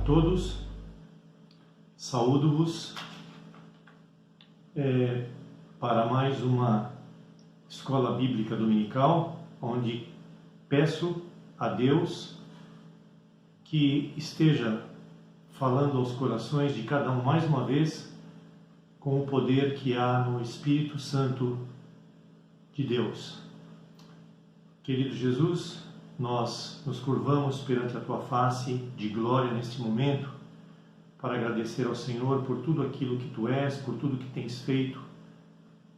todos, saúdo-vos para mais uma escola bíblica dominical, onde peço a Deus que esteja falando aos corações de cada um mais uma vez com o poder que há no Espírito Santo de Deus. Querido Jesus, nós nos curvamos perante a Tua face de glória neste momento para agradecer ao Senhor por tudo aquilo que Tu és, por tudo que tens feito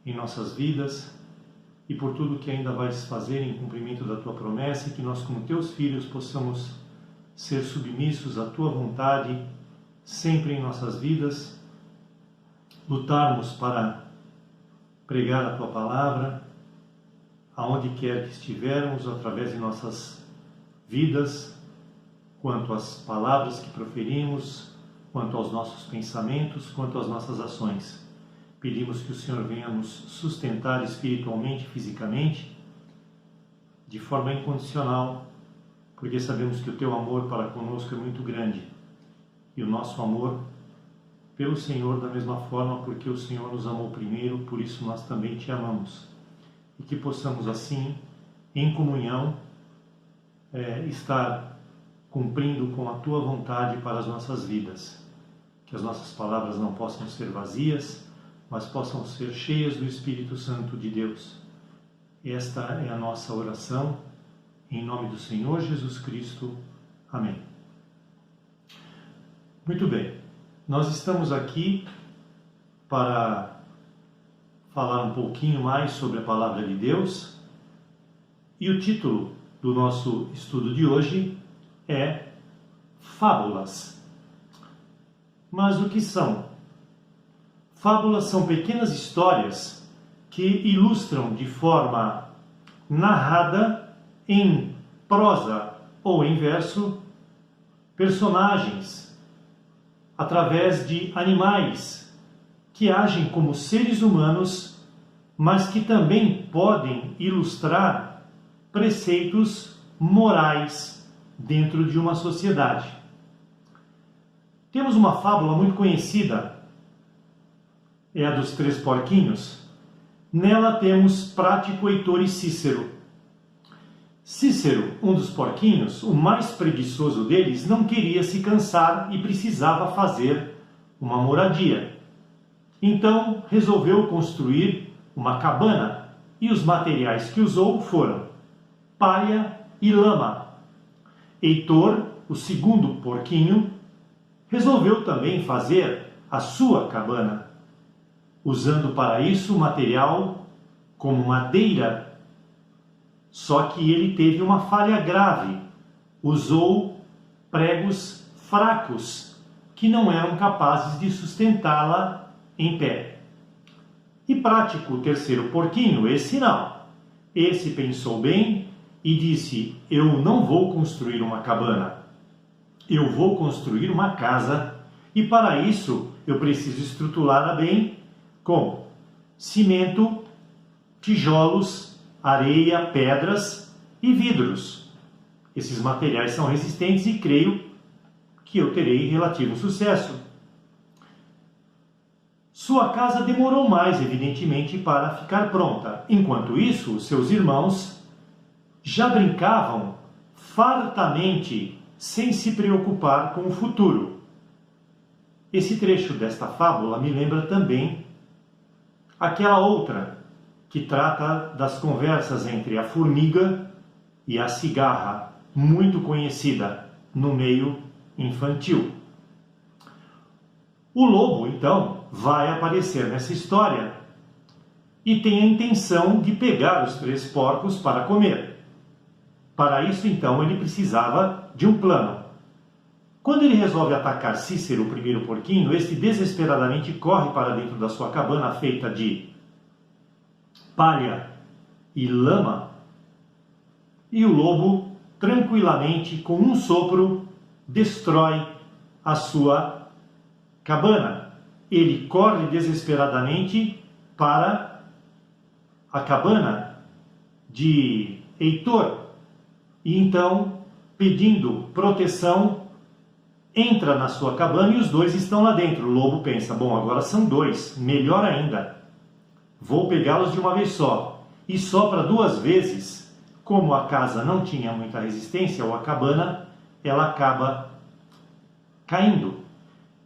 em nossas vidas e por tudo que ainda vais fazer em cumprimento da Tua promessa, e que nós, como Teus filhos, possamos ser submissos à Tua vontade sempre em nossas vidas, lutarmos para pregar a Tua palavra aonde quer que estivermos, através de nossas vidas, quanto às palavras que proferimos, quanto aos nossos pensamentos, quanto às nossas ações. Pedimos que o Senhor venha nos sustentar espiritualmente e fisicamente, de forma incondicional, porque sabemos que o Teu amor para conosco é muito grande, e o nosso amor pelo Senhor da mesma forma, porque o Senhor nos amou primeiro, por isso nós também Te amamos. E que possamos assim, em comunhão, estar cumprindo com a Tua vontade para as nossas vidas. Que as nossas palavras não possam ser vazias, mas possam ser cheias do Espírito Santo de Deus. Esta é a nossa oração, em nome do Senhor Jesus Cristo. Amém. Muito bem, nós estamos aqui para falar um pouquinho mais sobre a Palavra de Deus, e o título do nosso estudo de hoje é Fábulas. Mas o que são? Fábulas são pequenas histórias que ilustram de forma narrada, em prosa ou em verso, personagens através de animais que agem como seres humanos, mas que também podem ilustrar preceitos morais dentro de uma sociedade. Temos uma fábula muito conhecida, é a dos Três Porquinhos. Nela temos Prático, Heitor e Cícero. Cícero, um dos porquinhos, o mais preguiçoso deles, não queria se cansar e precisava fazer uma moradia. Então resolveu construir uma cabana, e os materiais que usou foram palha e lama. Heitor, o segundo porquinho, resolveu também fazer a sua cabana, usando para isso material como madeira. Só que ele teve uma falha grave, usou pregos fracos, que não eram capazes de sustentá-la em pé. E Prático, o terceiro porquinho, esse não. Esse pensou bem e disse: eu não vou construir uma cabana, eu vou construir uma casa, e para isso eu preciso estruturá-la bem com cimento, tijolos, areia, pedras e vidros. Esses materiais são resistentes e creio que eu terei relativo sucesso. Sua casa demorou mais, evidentemente, para ficar pronta. Enquanto isso, os seus irmãos já brincavam fartamente, sem se preocupar com o futuro. Esse trecho desta fábula me lembra também aquela outra, que trata das conversas entre a formiga e a cigarra, muito conhecida no meio infantil. O lobo, então, vai aparecer nessa história e tem a intenção de pegar os três porcos para comer. Para isso, então, ele precisava de um plano. Quando ele resolve atacar Cícero, o primeiro porquinho, este desesperadamente corre para dentro da sua cabana feita de palha e lama, e o lobo, tranquilamente, com um sopro, destrói a sua cabana. Ele corre desesperadamente para a cabana de Heitor, e então, pedindo proteção, entra na sua cabana e os dois estão lá dentro. O lobo pensa, bom, agora são dois, melhor ainda. Vou pegá-los de uma vez só. E sopra duas vezes. Como a casa não tinha muita resistência, ou a cabana, ela acaba caindo.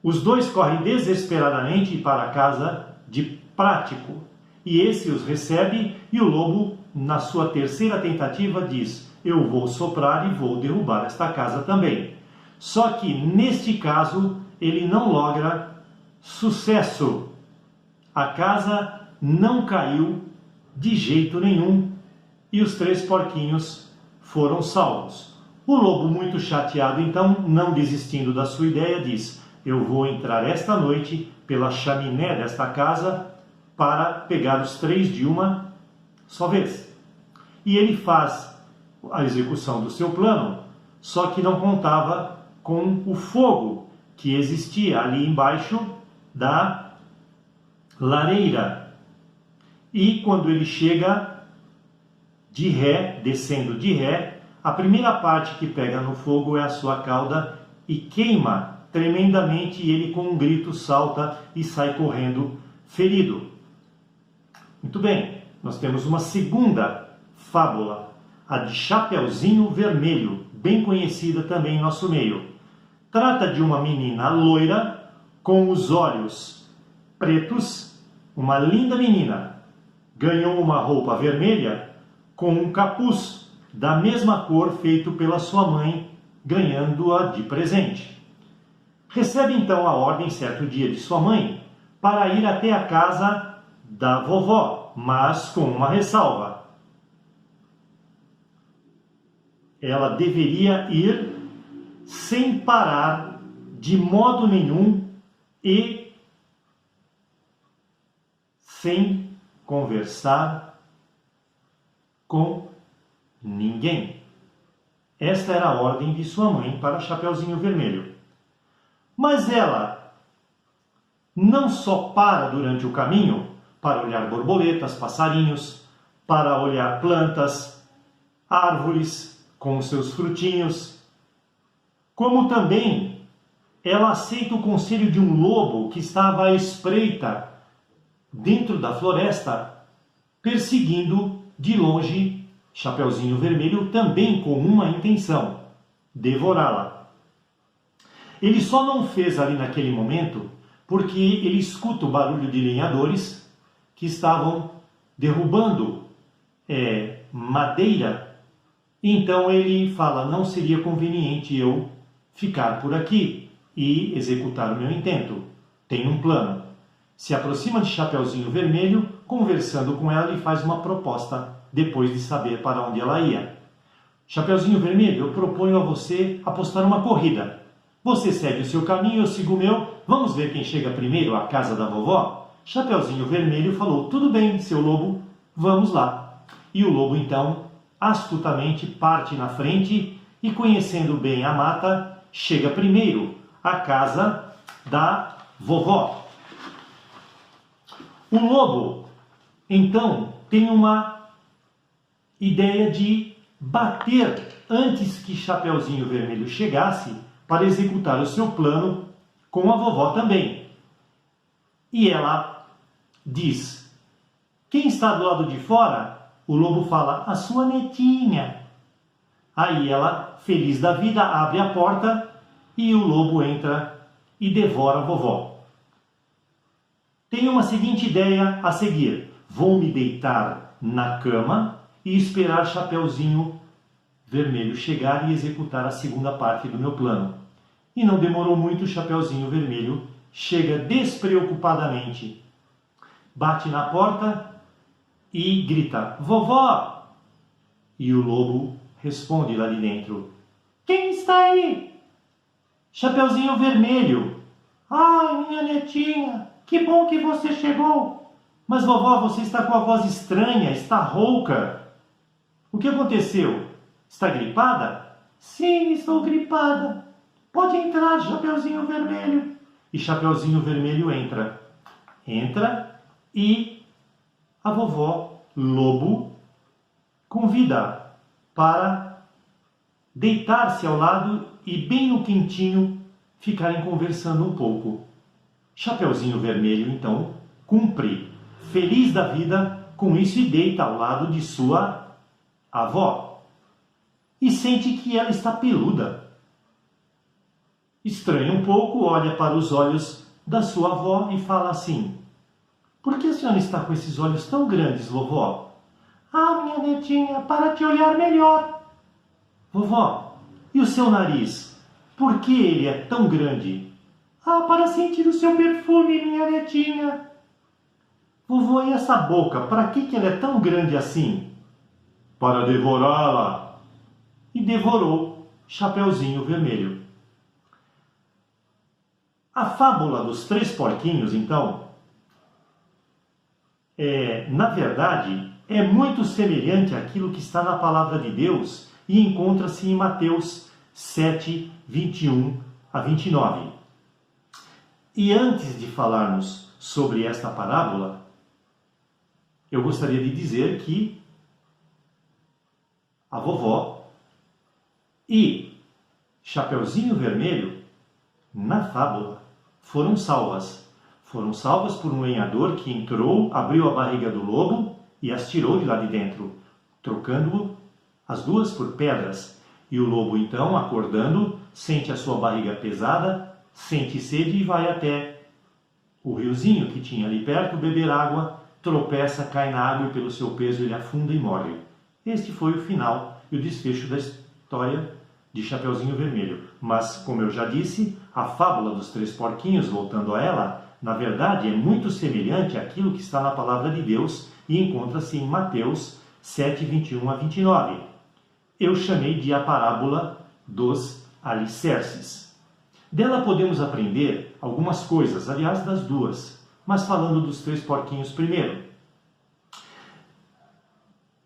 Os dois correm desesperadamente para a casa de Prático. E esse os recebe e o lobo, na sua terceira tentativa, diz, eu vou soprar e vou derrubar esta casa também. Só que, neste caso, ele não logra sucesso. A casa não caiu de jeito nenhum e os três porquinhos foram salvos. O lobo, muito chateado, então, não desistindo da sua ideia, diz, eu vou entrar esta noite pela chaminé desta casa para pegar os três de uma só vez. E ele faz a execução do seu plano, só que não contava com o fogo que existia ali embaixo da lareira. E quando ele chega de ré, descendo de ré, a primeira parte que pega no fogo é a sua cauda e queima tremendamente, e ele com um grito salta e sai correndo ferido. Muito bem, nós temos uma segunda fábula, a de Chapeuzinho Vermelho, bem conhecida também em nosso meio. Trata de uma menina loira, com os olhos pretos, uma linda menina. Ganhou uma roupa vermelha com um capuz da mesma cor feito pela sua mãe, ganhando-a de presente. Recebe então a ordem certo dia de sua mãe para ir até a casa da vovó, mas com uma ressalva. Ela deveria ir sem parar de modo nenhum e sem conversar com ninguém. Esta era a ordem de sua mãe para Chapeuzinho Vermelho. Mas ela não só para durante o caminho para olhar borboletas, passarinhos, para olhar plantas, árvores com os seus frutinhos, como também ela aceita o conselho de um lobo que estava à espreita dentro da floresta, perseguindo de longe Chapeuzinho Vermelho, também com uma intenção, devorá-la. Ele só não fez ali naquele momento porque ele escuta o barulho de lenhadores que estavam derrubando madeira. Então ele fala, não seria conveniente eu ficar por aqui e executar o meu intento. Tenho um plano. Se aproxima de Chapeuzinho Vermelho, conversando com ela, e faz uma proposta depois de saber para onde ela ia. Chapeuzinho Vermelho, eu proponho a você apostar uma corrida. Você segue o seu caminho, eu sigo o meu. Vamos ver quem chega primeiro à casa da vovó? Chapeuzinho Vermelho falou, tudo bem, seu lobo, vamos lá. E o lobo, então, astutamente parte na frente e, conhecendo bem a mata, chega primeiro à casa da vovó. O lobo, então, tem uma ideia de bater antes que Chapeuzinho Vermelho chegasse para executar o seu plano com a vovó também. E ela diz, quem está do lado de fora? O lobo fala, a sua netinha. Aí ela, feliz da vida, abre a porta e o lobo entra e devora a vovó. Tem uma seguinte ideia a seguir. Vou me deitar na cama e esperar Chapeuzinho Vermelho chegar e executar a segunda parte do meu plano. E não demorou muito, Chapeuzinho Vermelho chega despreocupadamente, bate na porta e grita, vovó! E o lobo responde lá de dentro, quem está aí? Chapeuzinho Vermelho. Ai, minha netinha, que bom que você chegou. Mas vovó, você está com a voz estranha, está rouca. O que aconteceu? Está gripada? Sim, estou gripada. Pode entrar, Chapeuzinho Vermelho. E Chapeuzinho Vermelho entra. Entra e a vovó Lobo convida para deitar-se ao lado e bem no quentinho ficarem conversando um pouco. Chapeuzinho Vermelho, então, cumpre, feliz da vida, com isso e deita ao lado de sua avó. E sente que ela está peluda. Estranha um pouco, olha para os olhos da sua avó e fala assim: por que a senhora está com esses olhos tão grandes, vovó? Ah, minha netinha, para te olhar melhor. Vovó, e o seu nariz? Por que ele é tão grande? Ah, para sentir o seu perfume, minha netinha. Vovó, e essa boca, para que ela é tão grande assim? Para devorá-la. E devorou Chapeuzinho Vermelho. A fábula dos 3 porquinhos, então, na verdade, é muito semelhante àquilo que está na palavra de Deus e encontra-se em Mateus 7, 21 a 29. E antes de falarmos sobre esta parábola, eu gostaria de dizer que a vovó e Chapeuzinho Vermelho, na fábula, foram salvas. Foram salvas por um lenhador que entrou, abriu a barriga do lobo e as tirou de lá de dentro, trocando as duas por pedras. E o lobo, então, acordando, sente a sua barriga pesada, sente sede e vai até o riozinho que tinha ali perto beber água, tropeça, cai na água e pelo seu peso ele afunda e morre. Este foi o final e o desfecho da história de Chapeuzinho Vermelho. Mas, como eu já disse, a fábula dos 3 porquinhos, voltando a ela, na verdade é muito semelhante àquilo que está na palavra de Deus e encontra-se em Mateus 7, 21 a 29. Eu chamei de a parábola dos alicerces. Dela podemos aprender algumas coisas, aliás, das duas, mas falando dos 3 porquinhos primeiro.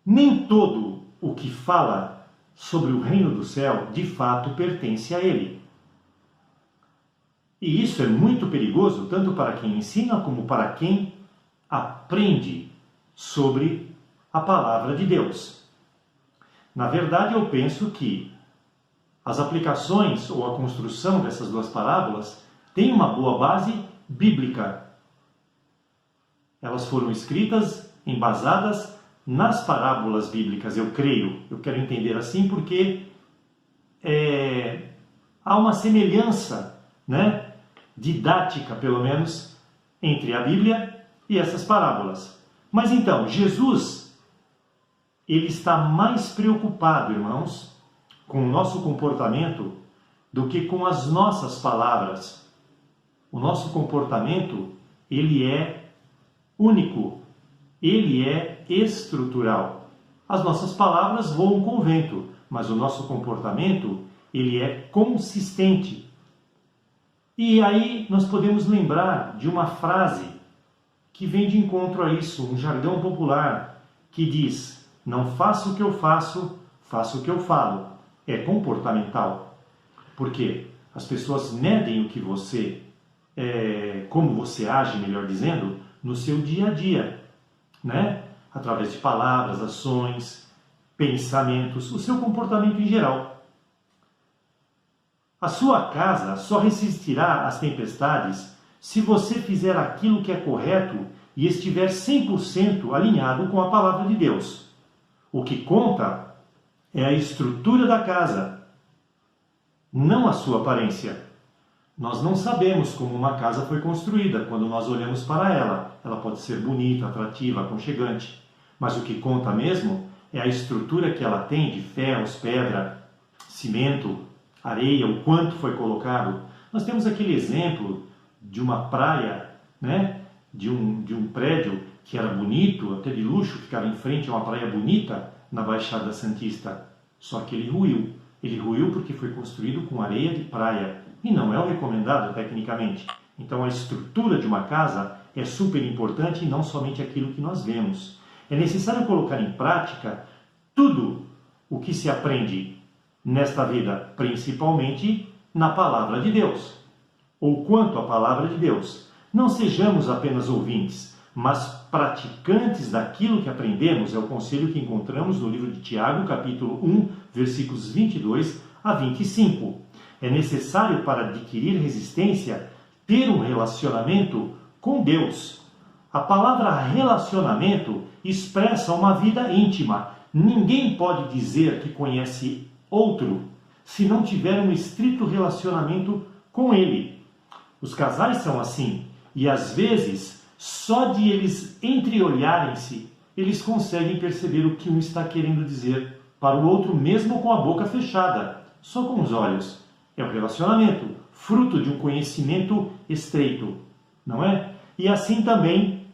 Nem todo o que fala sobre o reino do céu, de fato, pertence a ele. E isso é muito perigoso, tanto para quem ensina como para quem aprende sobre a palavra de Deus. Na verdade, eu penso que as aplicações ou a construção dessas 2 parábolas têm uma boa base bíblica. Elas foram escritas, embasadas nas parábolas bíblicas, eu creio. Eu quero entender assim porque há uma semelhança, didática pelo menos, entre a Bíblia e essas parábolas. Mas então, Jesus, ele está mais preocupado, irmãos, com o nosso comportamento do que com as nossas palavras. O nosso comportamento, ele é único, ele é estrutural. As nossas palavras voam com o vento, mas o nosso comportamento, ele é consistente. E aí nós podemos lembrar de uma frase que vem de encontro a isso, um jargão popular, que diz: não faço o que eu faço, faço o que eu falo. É comportamental. Porque as pessoas medem o que você, como você age, melhor dizendo, no seu dia a dia, através de palavras, ações, pensamentos, o seu comportamento em geral. A sua casa só resistirá às tempestades se você fizer aquilo que é correto e estiver 100% alinhado com a palavra de Deus. O que conta é a estrutura da casa, não a sua aparência. Nós não sabemos como uma casa foi construída quando nós olhamos para ela. Ela pode ser bonita, atrativa, aconchegante. Mas o que conta mesmo é a estrutura que ela tem de ferros, pedra, cimento, areia, o quanto foi colocado. Nós temos aquele exemplo de uma praia, de um prédio que era bonito, até de luxo, ficava em frente a uma praia bonita na Baixada Santista. Só que ele ruiu. Ele ruiu porque foi construído com areia de praia e não é o recomendado tecnicamente. Então a estrutura de uma casa é super importante e não somente aquilo que nós vemos. É necessário colocar em prática tudo o que se aprende nesta vida, principalmente na palavra de Deus, ou quanto à palavra de Deus. Não sejamos apenas ouvintes, mas praticantes daquilo que aprendemos, é o conselho que encontramos no livro de Tiago, capítulo 1, versículos 22 a 25. É necessário, para adquirir resistência, ter um relacionamento com Deus. A palavra relacionamento expressa uma vida íntima. Ninguém pode dizer que conhece outro se não tiver um estrito relacionamento com ele. Os casais são assim, e às vezes, só de eles entreolharem-se, eles conseguem perceber o que um está querendo dizer para o outro, mesmo com a boca fechada, só com os olhos. É o relacionamento, fruto de um conhecimento estreito, não é? E assim também,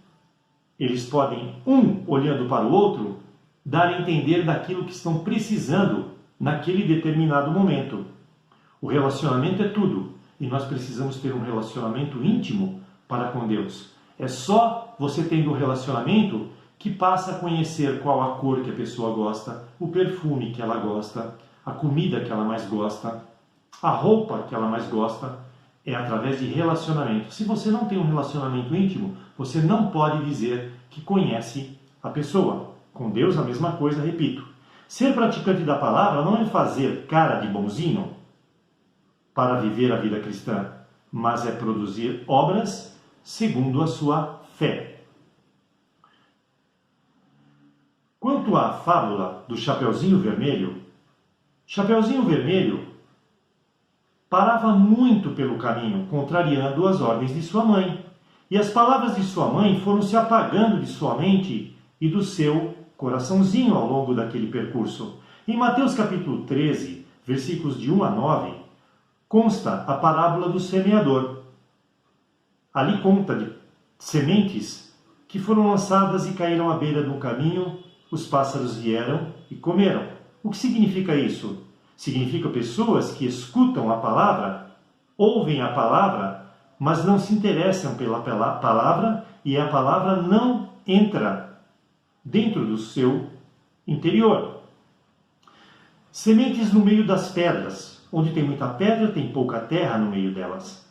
eles podem, um olhando para o outro, dar a entender daquilo que estão precisando naquele determinado momento. O relacionamento é tudo, e nós precisamos ter um relacionamento íntimo para com Deus. É só você tendo um relacionamento que passa a conhecer qual a cor que a pessoa gosta, o perfume que ela gosta, a comida que ela mais gosta, a roupa que ela mais gosta. É através de relacionamento. Se você não tem um relacionamento íntimo, você não pode dizer que conhece a pessoa. Com Deus a mesma coisa, repito. Ser praticante da palavra não é fazer cara de bonzinho para viver a vida cristã, mas é produzir obras segundo a sua fé. Quanto à fábula do Chapeuzinho Vermelho parava muito pelo caminho, contrariando as ordens de sua mãe. E as palavras de sua mãe foram se apagando de sua mente e do seu coraçãozinho ao longo daquele percurso. Em Mateus capítulo 13, versículos de 1 a 9, consta a parábola do semeador. Ali conta de sementes que foram lançadas e caíram à beira do caminho, os pássaros vieram e comeram. O que significa isso? Significa pessoas que escutam a palavra, ouvem a palavra, mas não se interessam pela palavra e a palavra não entra dentro do seu interior. Sementes no meio das pedras. Onde tem muita pedra, tem pouca terra no meio delas.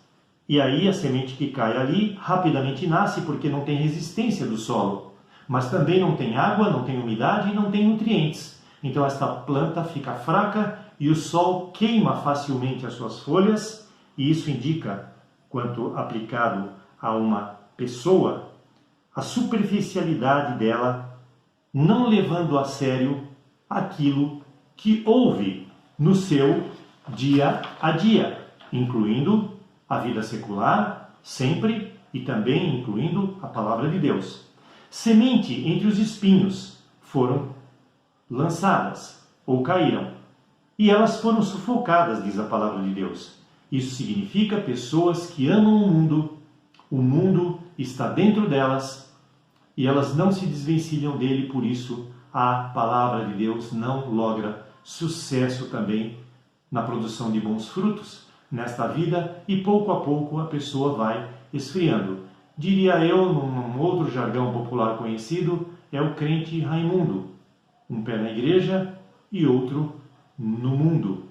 E aí a semente que cai ali rapidamente nasce porque não tem resistência do solo. Mas também não tem água, não tem umidade e não tem nutrientes. Então esta planta fica fraca e o sol queima facilmente as suas folhas, e isso indica, quanto aplicado a uma pessoa, a superficialidade dela, não levando a sério aquilo que ouve no seu dia a dia, incluindo a vida secular, sempre, e também incluindo a palavra de Deus. Semente entre os espinhos foram lançadas ou caíram. E elas foram sufocadas, diz a palavra de Deus. Isso significa pessoas que amam o mundo está dentro delas e elas não se desvencilham dele, por isso a palavra de Deus não logra sucesso também na produção de bons frutos nesta vida e pouco a pouco a pessoa vai esfriando. Diria eu, num outro jargão popular conhecido, é o crente Raimundo. Um pé na igreja e outro no mundo.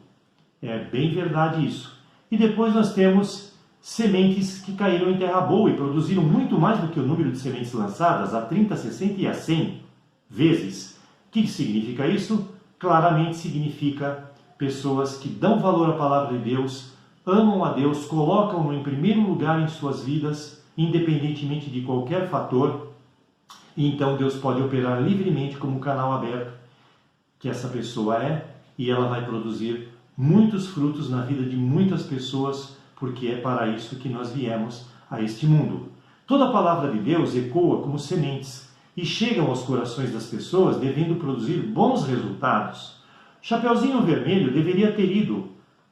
É bem verdade isso. E depois nós temos sementes que caíram em terra boa e produziram muito mais do que o número de sementes lançadas, a 30, 60 e a 100 vezes. O que significa isso? Claramente significa pessoas que dão valor à palavra de Deus, amam a Deus, colocam-no em primeiro lugar em suas vidas, independentemente de qualquer fator, e então Deus pode operar livremente como um canal aberto que essa pessoa é, e ela vai produzir muitos frutos na vida de muitas pessoas, porque é para isso que nós viemos a este mundo. Toda a palavra de Deus ecoa como sementes e chegam aos corações das pessoas, devendo produzir bons resultados. Chapeuzinho Vermelho deveria ter ido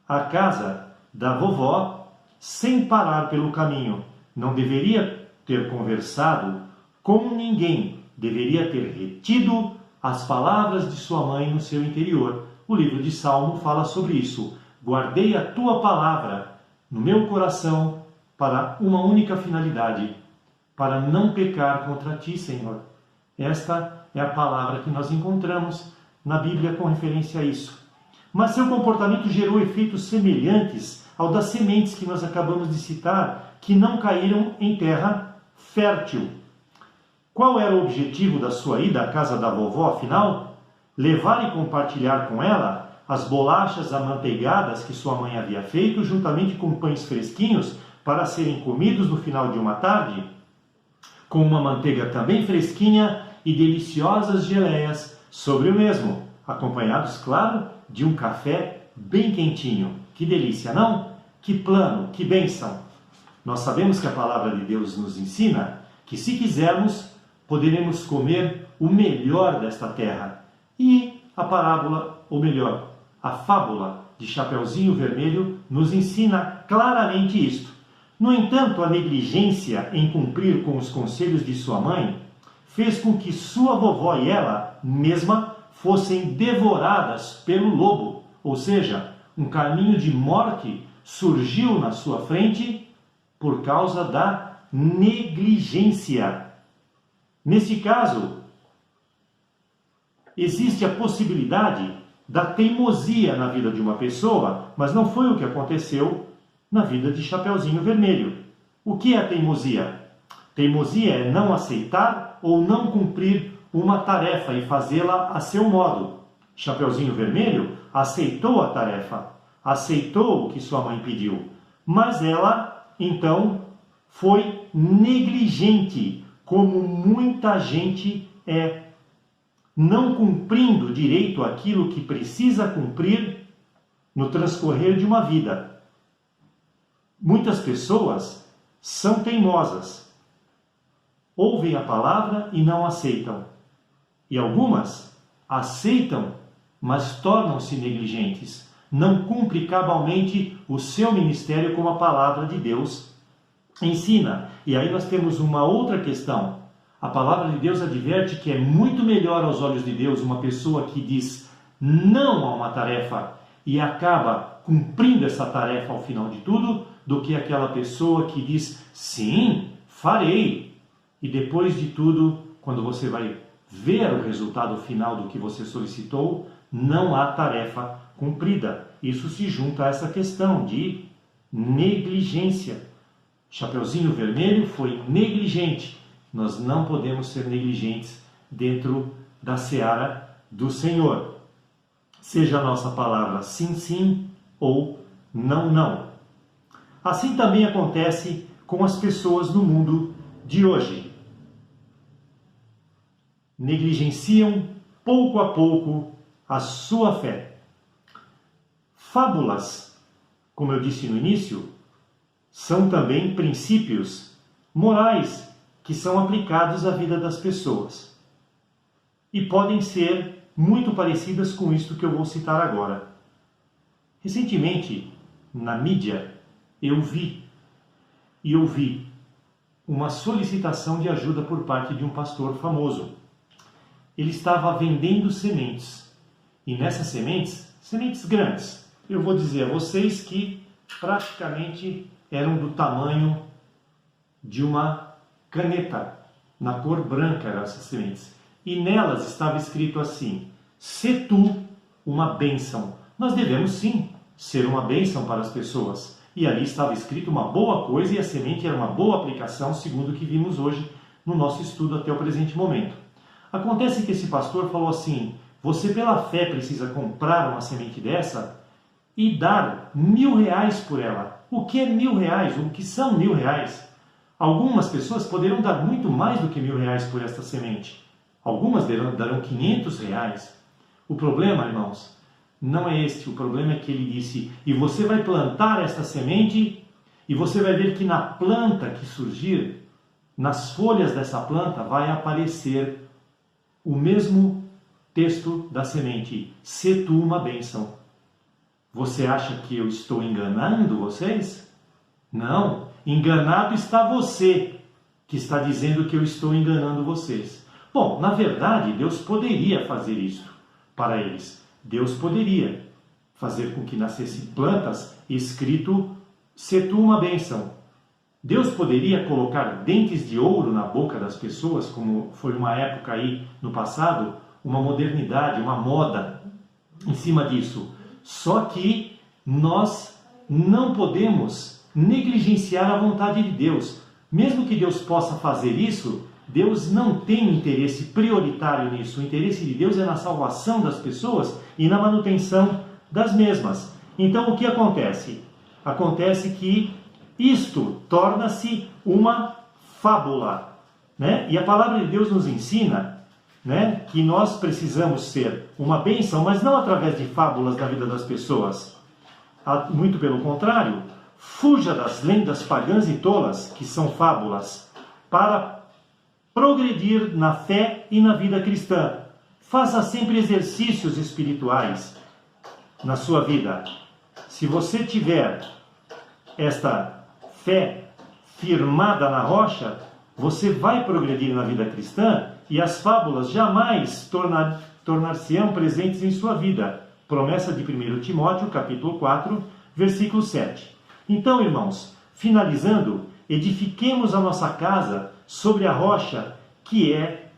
à casa da vovó sem parar pelo caminho. Não deveria ter conversado com ninguém. Deveria ter retido as palavras de sua mãe no seu interior. O livro de Salmo fala sobre isso. Guardei a tua palavra no meu coração para uma única finalidade, para não pecar contra ti, Senhor. Esta é a palavra que nós encontramos na Bíblia com referência a isso. Mas seu comportamento gerou efeitos semelhantes ao das sementes que nós acabamos de citar, que não caíram em terra fértil. Qual era o objetivo da sua ida à casa da vovó, afinal? Levar e compartilhar com ela as bolachas amanteigadas que sua mãe havia feito, juntamente com pães fresquinhos para serem comidos no final de uma tarde, com uma manteiga também fresquinha e deliciosas geleias sobre o mesmo, acompanhados, claro, de um café bem quentinho. Que delícia, não? Que plano, que bênção! Nós sabemos que a palavra de Deus nos ensina que, se quisermos, poderemos comer o melhor desta terra. E a parábola, ou melhor, a fábula de Chapeuzinho Vermelho nos ensina claramente isto. No entanto, a negligência em cumprir com os conselhos de sua mãe fez com que sua vovó e ela mesma fossem devoradas pelo lobo, ou seja, um caminho de morte surgiu na sua frente por causa da negligência. Nesse caso, existe a possibilidade da teimosia na vida de uma pessoa, mas não foi o que aconteceu na vida de Chapeuzinho Vermelho. O que é a teimosia? Teimosia é não aceitar ou não cumprir uma tarefa e fazê-la a seu modo. Chapeuzinho Vermelho aceitou a tarefa, aceitou o que sua mãe pediu, mas ela, então, foi negligente, como muita gente é, não cumprindo direito aquilo que precisa cumprir no transcorrer de uma vida. Muitas pessoas são teimosas, ouvem a palavra e não aceitam. E algumas aceitam, mas tornam-se negligentes. Não cumpre cabalmente o seu ministério como a palavra de Deus ensina. E aí nós temos uma outra questão. A palavra de Deus adverte que é muito melhor aos olhos de Deus uma pessoa que diz não a uma tarefa e acaba cumprindo essa tarefa ao final de tudo, do que aquela pessoa que diz sim, farei. E depois de tudo, quando você vai ver o resultado final do que você solicitou, não há tarefa cumprida. Isso se junta a essa questão de negligência. Chapeuzinho Vermelho foi negligente. Nós não podemos ser negligentes dentro da seara do Senhor. Seja a nossa palavra sim, sim ou não, não. Assim também acontece com as pessoas no mundo de hoje. Negligenciam pouco a pouco a sua fé. Fábulas, como eu disse no início, são também princípios morais que são aplicados à vida das pessoas. E podem ser muito parecidas com isto que eu vou citar agora. Recentemente, na mídia, eu vi e ouvi uma solicitação de ajuda por parte de um pastor famoso. Ele estava vendendo sementes. E nessas sementes, sementes grandes, eu vou dizer a vocês que praticamente eram do tamanho de uma caneta, na cor branca eram essas sementes. E nelas estava escrito assim: "Se tu uma bênção". Nós devemos sim ser uma bênção para as pessoas. E ali estava escrito uma boa coisa e a semente era uma boa aplicação, segundo o que vimos hoje no nosso estudo até o presente momento. Acontece que esse pastor falou assim: você pela fé precisa comprar uma semente dessa e dar R$1.000 por ela. O que é R$1.000? O que são R$1.000? Algumas pessoas poderão dar muito mais do que R$1.000 por esta semente. Algumas darão R$500. O problema, irmãos, não é este. O problema é que ele disse: e você vai plantar esta semente e você vai ver que na planta que surgir, nas folhas dessa planta, vai aparecer o mesmo texto da semente: "Se tu uma bênção". Você acha que eu estou enganando vocês? Não, enganado está você, que está dizendo que eu estou enganando vocês. Bom, na verdade, Deus poderia fazer isto para eles. Deus poderia fazer com que nascessem plantas escrito "Se tu uma bênção". Deus poderia colocar dentes de ouro na boca das pessoas, como foi uma época aí no passado, uma modernidade, uma moda em cima disso. Só que nós não podemos negligenciar a vontade de Deus. Mesmo que Deus possa fazer isso, Deus não tem interesse prioritário nisso. O interesse de Deus é na salvação das pessoas e na manutenção das mesmas. Então o que acontece? Acontece que isto torna-se uma fábula, né? E a palavra de Deus nos ensina, né, que nós precisamos ser uma bênção, mas não através de fábulas na vida das pessoas. Muito pelo contrário, fuja das lendas pagãs e tolas, que são fábulas, para progredir na fé e na vida cristã. Faça sempre exercícios espirituais na sua vida. Se você tiver esta fé firmada na rocha, você vai progredir na vida cristã e as fábulas jamais tornar-se-ão presentes em sua vida. Promessa de 1 Timóteo, capítulo 4, versículo 7. Então, irmãos, finalizando, edifiquemos a nossa casa sobre a rocha que é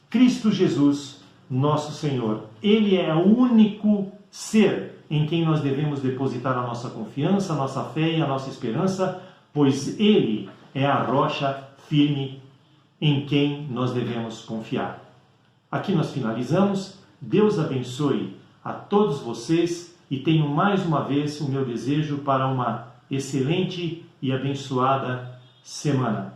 Cristo Jesus, nosso Senhor. Ele é o único ser em quem nós devemos depositar a nossa confiança, a nossa fé e a nossa esperança, pois Ele é a rocha firme em quem nós devemos confiar. Aqui nós finalizamos. Deus abençoe a todos vocês e tenho mais uma vez o meu desejo para uma excelente e abençoada semana.